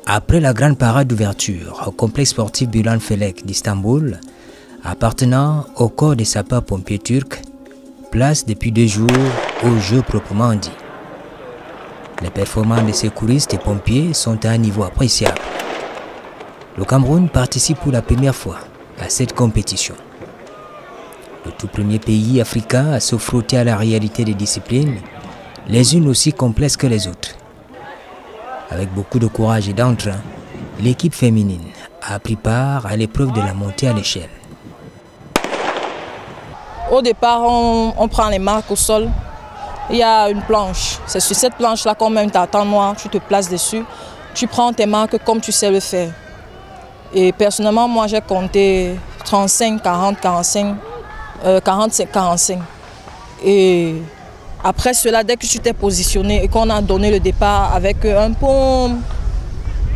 Après la grande parade d'ouverture au complexe sportif Bülent Felek d'Istanbul, appartenant au corps des sapeurs-pompiers turcs, place depuis 2 jours aux Jeux proprement dit. Les performances des secouristes et pompiers sont à un niveau appréciable. Le Cameroun participe pour la première fois à cette compétition. Le tout premier pays africain à se frotter à la réalité des disciplines, les unes aussi complexes que les autres. Avec beaucoup de courage et d'entrain, l'équipe féminine a pris part à l'épreuve de la montée à l'échelle. Au départ, on prend les marques au sol. Il y a une planche. C'est sur cette planche-là qu'on met ta tente noire, tu te places dessus. Tu prends tes marques comme tu sais le faire. Et personnellement, moi, j'ai compté 35, 40, 45, 45, 45. Et après cela, dès que tu t'es positionné et qu'on a donné le départ avec un paume,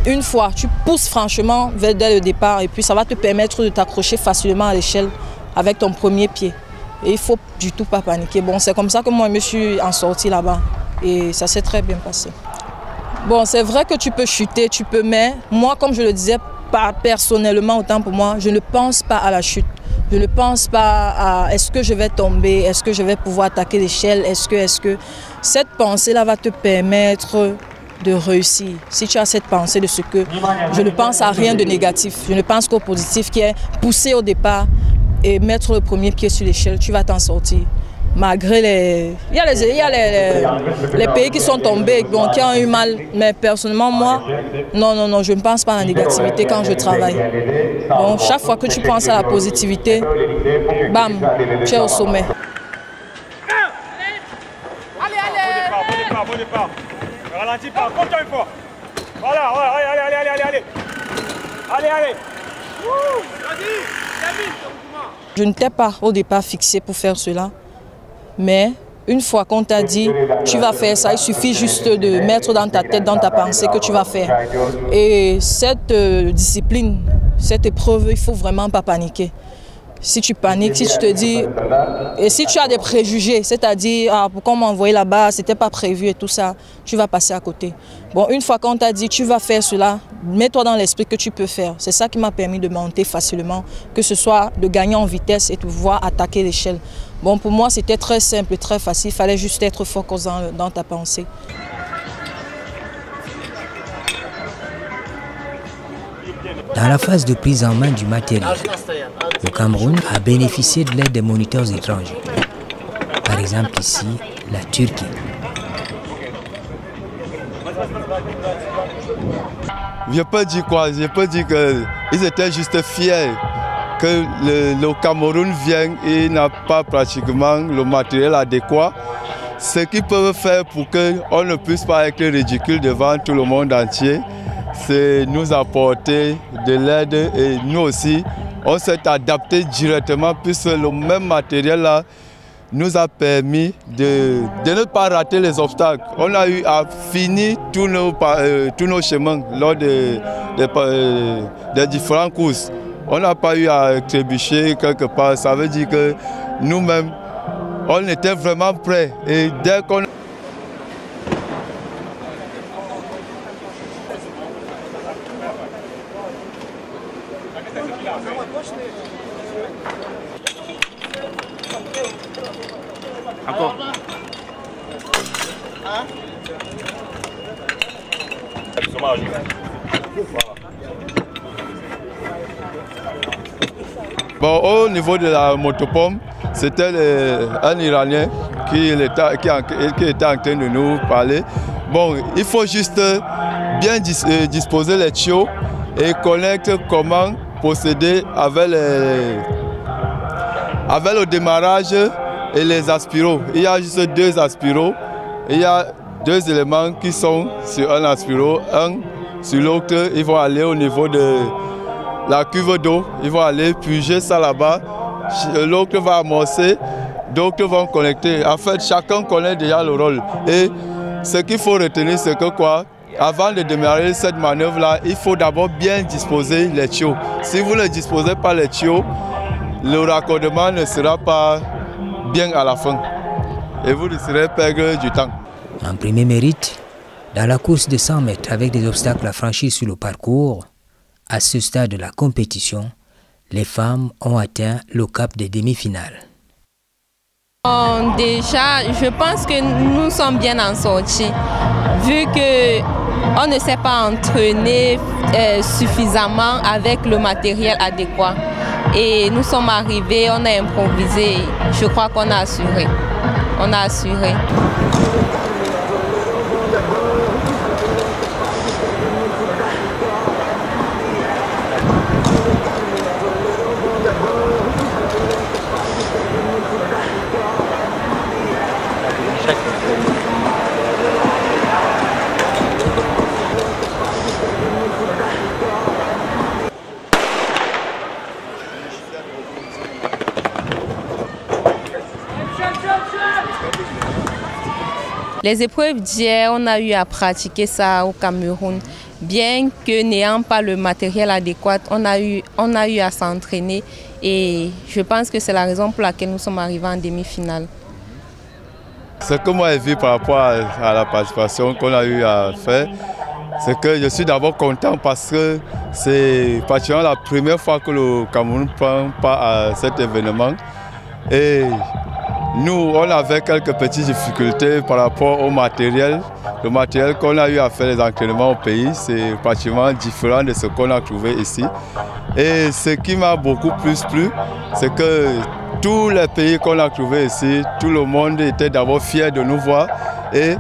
une fois, tu pousses franchement dès le départ et puis ça va te permettre de t'accrocher facilement à l'échelle avec ton premier pied. Et il ne faut du tout pas paniquer. Bon, c'est comme ça que moi, je me suis en sortie là-bas et ça s'est très bien passé. Bon, c'est vrai que tu peux chuter, tu peux, mais moi, comme je le disais, pas personnellement, autant pour moi, je ne pense pas à la chute. Je ne pense pas à est-ce que je vais tomber, est-ce que je vais pouvoir attaquer l'échelle, est-ce que... Cette pensée-là va te permettre de réussir. Si tu as cette pensée de ce que je ne pense à rien de négatif, je ne pense qu'au positif qui est pousser au départ et mettre le premier pied sur l'échelle, tu vas t'en sortir. Malgré les... Il y a les pays qui sont tombés, bon, qui ont eu mal, mais personnellement, moi, non, je ne pense pas à la négativité quand je travaille. Bon, chaque fois que tu penses à la positivité, bam, tu es au sommet. Bon départ. Ralentis pas, compte-toi une fois. Voilà, allez. Je ne t'ai pas au départ fixé pour faire cela. Mais une fois qu'on t'a dit, tu vas faire ça, il suffit juste de mettre dans ta tête, dans ta pensée que tu vas faire. Et cette discipline, cette épreuve, il ne faut vraiment pas paniquer. Si tu paniques, si tu te dis, et si tu as des préjugés, c'est-à-dire, ah, pourquoi on m'a envoyé là-bas, c'était pas prévu et tout ça, tu vas passer à côté. Bon, une fois qu'on t'a dit, tu vas faire cela, mets-toi dans l'esprit que tu peux faire. C'est ça qui m'a permis de monter facilement, que ce soit de gagner en vitesse et de pouvoir attaquer l'échelle. Bon, pour moi, c'était très simple, très facile, il fallait juste être focus dans ta pensée. Dans la phase de prise en main du matériel, le Cameroun a bénéficié de l'aide des moniteurs étrangers. Par exemple ici, la Turquie. Je peux dire quoi? Je peux dire qu'ils étaient juste fiers que le Cameroun vienne et n'a pas pratiquement le matériel adéquat. Ce qu'ils peuvent faire pour qu'on ne puisse pas être ridicule devant tout le monde entier, c'est nous apporter de l'aide et nous aussi, on s'est adapté directement puisque le même matériel là nous a permis de ne pas rater les obstacles. On a eu à finir tous nos chemins lors des différentes courses. On n'a pas eu à trébucher quelque part. Ça veut dire que nous-mêmes, on était vraiment prêts. Et dès qu'on Encore. Bon, au niveau de la motopompe, c'était un Iranien qui était en train de nous parler. Bon, il faut juste bien disposer les tuyaux et connaître comment procéder avec le démarrage et les aspiros. Il y a juste 2 aspiros. Il y a 2 éléments qui sont sur un aspiro, un sur l'autre. Ils vont aller au niveau de la cuve d'eau. Ils vont aller puiser ça là-bas. L'autre va amorcer, d'autres vont connecter. En fait, chacun connaît déjà le rôle. Et ce qu'il faut retenir, c'est que quoi? Avant de démarrer cette manœuvre-là, il faut d'abord bien disposer les tuyaux. Si vous ne disposez pas les tuyaux, le raccordement ne sera pas bien à la fin. Et vous risquerez de perdre du temps. Un premier mérite Dans la course de 100 mètres avec des obstacles à franchir sur le parcours, à ce stade de la compétition, les femmes ont atteint le cap des demi-finales. Déjà, je pense que nous sommes bien en sortie, vu qu'on ne s'est pas entraîné suffisamment avec le matériel adéquat. Et nous sommes arrivés, on a improvisé, je crois qu'on a assuré. On a assuré. Les épreuves d'hier, on a eu à pratiquer ça au Cameroun. Bien que n'ayant pas le matériel adéquat, on a eu à s'entraîner et je pense que c'est la raison pour laquelle nous sommes arrivés en demi-finale. Ce que moi j'ai vu par rapport à la participation qu'on a eu à faire, c'est que je suis d'abord content parce que c'est pratiquement la première fois que le Cameroun prend part à cet événement. Et nous, on avait quelques petites difficultés par rapport au matériel. Le matériel qu'on a eu à faire les entraînements au pays, c'est pratiquement différent de ce qu'on a trouvé ici. Et ce qui m'a beaucoup plus plu, c'est que tous les pays qu'on a trouvés ici, tout le monde était d'abord fier de nous voir. Et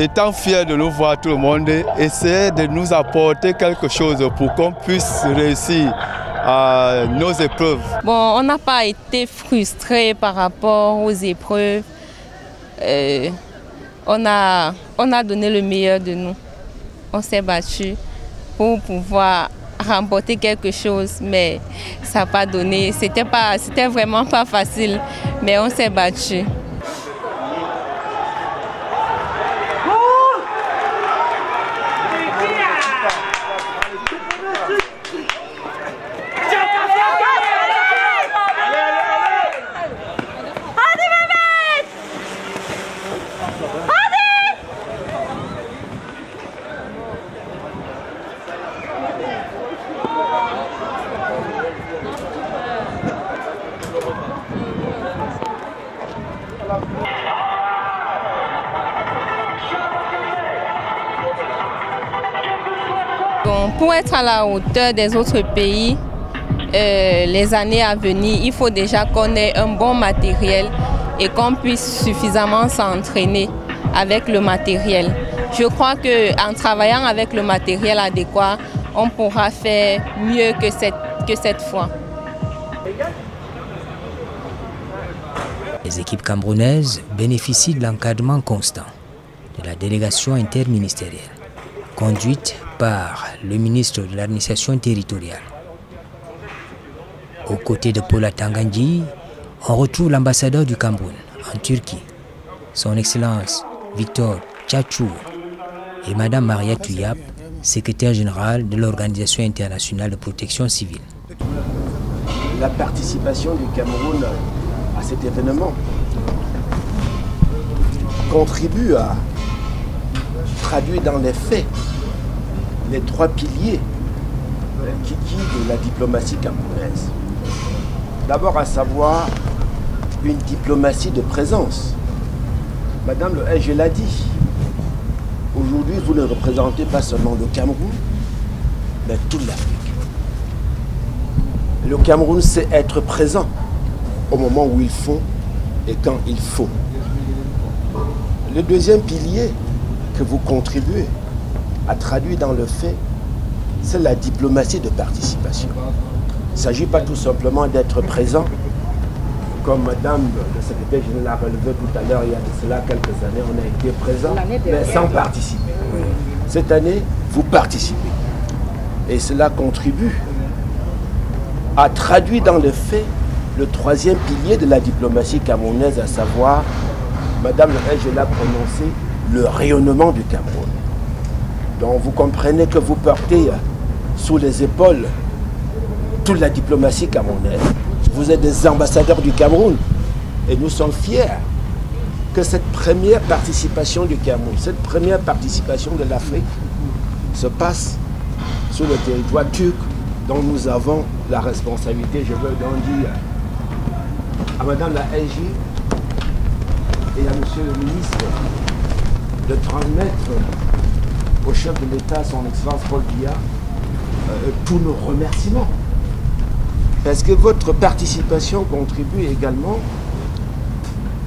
étant fier de nous voir, tout le monde essayait de nous apporter quelque chose pour qu'on puisse réussir à nos épreuves. Bon, on n'a pas été frustrés par rapport aux épreuves. On a donné le meilleur de nous. On s'est battu pour pouvoir remporter quelque chose, mais ça n'a pas donné. C'était vraiment pas facile, mais on s'est battu. Bon, pour être à la hauteur des autres pays, les années à venir, il faut déjà qu'on ait un bon matériel et qu'on puisse suffisamment s'entraîner avec le matériel. Je crois qu'en travaillant avec le matériel adéquat, on pourra faire mieux que cette fois. Les équipes camerounaises bénéficient de l'encadrement constant de la délégation interministérielle, conduite par le ministre de l'administration territoriale. Aux côtés de Paula Tangandji, on retrouve l'ambassadeur du Cameroun en Turquie, son Excellence Victor Tchatchour, et Madame Maria Tuyap, secrétaire générale de l'Organisation internationale de protection civile. La participation du Cameroun à cet événement contribue à traduire dans les faits les trois piliers qui guident la diplomatie camerounaise. D'abord à savoir une diplomatie de présence. Madame le SG l'a dit, aujourd'hui vous ne représentez pas seulement le Cameroun, mais toute l'Afrique. Le Cameroun sait être présent au moment où il faut et quand il faut. Le deuxième pilier que vous contribuez à traduire dans le fait, c'est la diplomatie de participation. Il ne s'agit pas tout simplement d'être présent, comme Madame le secrétaire général l'a relevé tout à l'heure, il y a de cela quelques années, on a été présent, mais sans participer. Cette année, vous participez. Et cela contribue à traduire dans le fait le troisième pilier de la diplomatie camerounaise, à savoir, Madame le SG l'a prononcé, le rayonnement du Cameroun. Donc vous comprenez que vous portez sous les épaules toute la diplomatie camerounaise. Vous êtes des ambassadeurs du Cameroun et nous sommes fiers que cette première participation du Cameroun, cette première participation de l'Afrique se passe sur le territoire turc dont nous avons la responsabilité. Je veux donc dire à Madame la SG et à Monsieur le ministre de transmettre au chef de l'État, son Excellence Paul Biya, tous nos remerciements. Parce que votre participation contribue également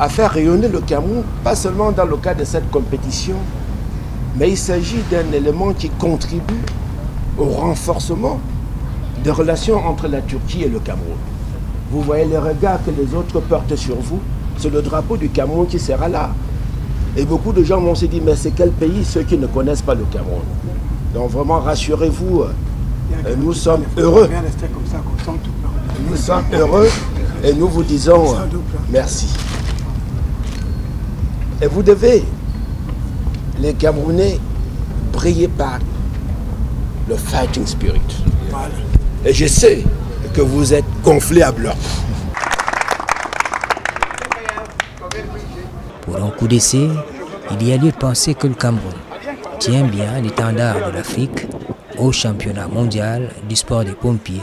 à faire rayonner le Cameroun, pas seulement dans le cadre de cette compétition, mais il s'agit d'un élément qui contribue au renforcement des relations entre la Turquie et le Cameroun. Vous voyez les regards que les autres portent sur vous, c'est le drapeau du Cameroun qui sera là. Et beaucoup de gens vont se dire, mais c'est quel pays, ceux qui ne connaissent pas le Cameroun? Donc vraiment, rassurez-vous, nous sommes heureux. Nous sommes heureux et nous vous disons merci. Et vous devez, les Camerounais, briller par le fighting spirit. Et je sais que vous êtes gonflés à bloc. Pour un coup d'essai, il y a lieu de penser que le Cameroun tient bien l'étendard de l'Afrique au championnat mondial du sport des pompiers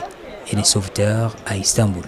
et des sauveteurs à Istanbul.